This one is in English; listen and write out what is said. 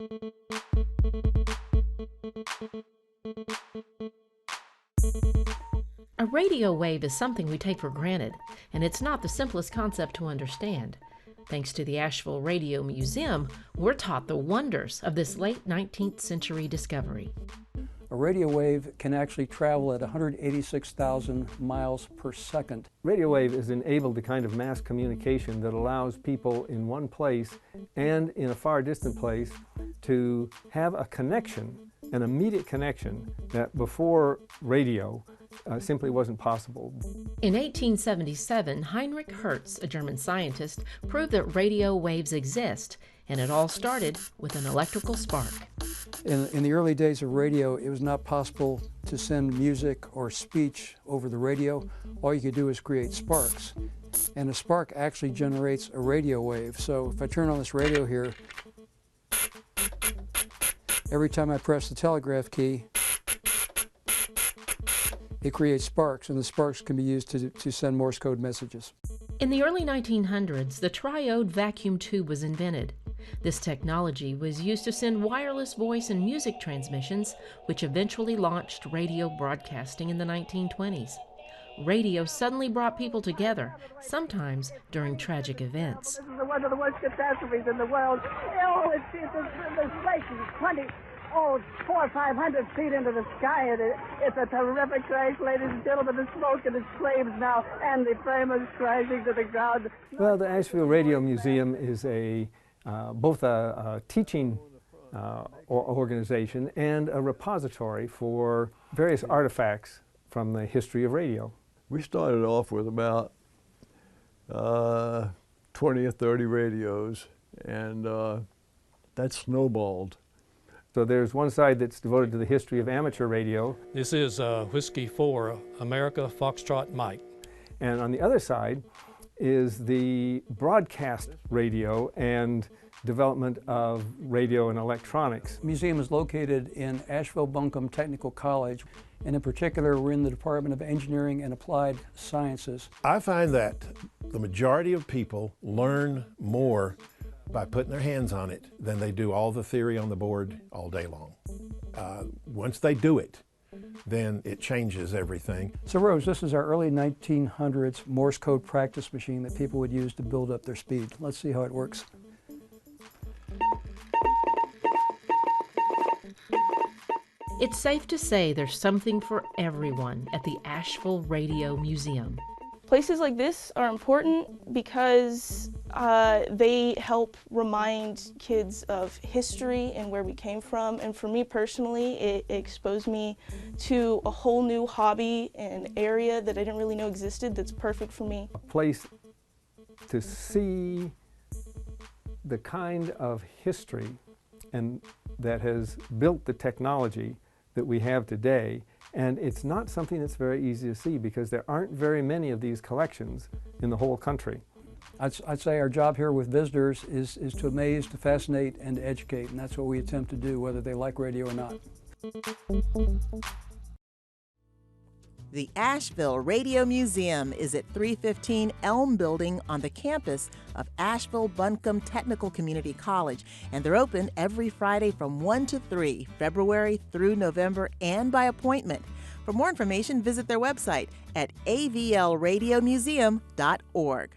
A radio wave is something we take for granted, and it's not the simplest concept to understand. Thanks to the Asheville Radio Museum, we're taught the wonders of this late 19th century discovery. A radio wave can actually travel at 186,000 miles per second. Radio wave has enabled the kind of mass communication that allows people in one place and in a far distant place to have a connection, an immediate connection that before radio simply wasn't possible. In 1877, Heinrich Hertz, a German scientist, proved that radio waves exist, and it all started with an electrical spark. In the early days of radio, it was not possible to send music or speech over the radio. All you could do is create sparks. And a spark actually generates a radio wave. So if I turn on this radio here, every time I press the telegraph key, it creates sparks, and the sparks can be used to send Morse code messages. In the early 1900s, the triode vacuum tube was invented. This technology was used to send wireless voice and music transmissions, which eventually launched radio broadcasting in the 1920s. Radio suddenly brought people together, sometimes during tragic events. This is one of the worst catastrophes in the world. Oh, this place is 400 or 500 feet into the sky, and it's a terrific crash, ladies and gentlemen. The smoke and the flames now, and the frame is crashing to the ground. Well, the Asheville Radio Museum is both a teaching organization and a repository for various artifacts from the history of radio. We started off with about 20 or 30 radios, and that snowballed. So there's one side that's devoted to the history of amateur radio. This is Whiskey 4, America Foxtrot Mike. And on the other side is the broadcast radio and development of radio and electronics. The museum is located in Asheville-Buncombe Technical College, and in particular we're in the Department of Engineering and Applied Sciences. I find that the majority of people learn more by putting their hands on it than they do all the theory on the board all day long. Once they do it, then it changes everything. So Rose, this is our early 1900s Morse code practice machine that people would use to build up their speed. Let's see how it works. It's safe to say there's something for everyone at the Asheville Radio Museum. Places like this are important because they help remind kids of history and where we came from. And for me personally, it exposed me to a whole new hobby and area that I didn't really know existed that's perfect for me. A place to see the kind of history and that has built the technology that we have today. And it's not something that's very easy to see because there aren't very many of these collections in the whole country. I'd say our job here with visitors is to amaze, to fascinate, and to educate, and that's what we attempt to do, whether they like radio or not. The Asheville Radio Museum is at 315 Elm Building on the campus of Asheville-Buncombe Technical Community College, and they're open every Friday from 1 to 3, February through November, and by appointment. For more information, visit their website at avlradiomuseum.org.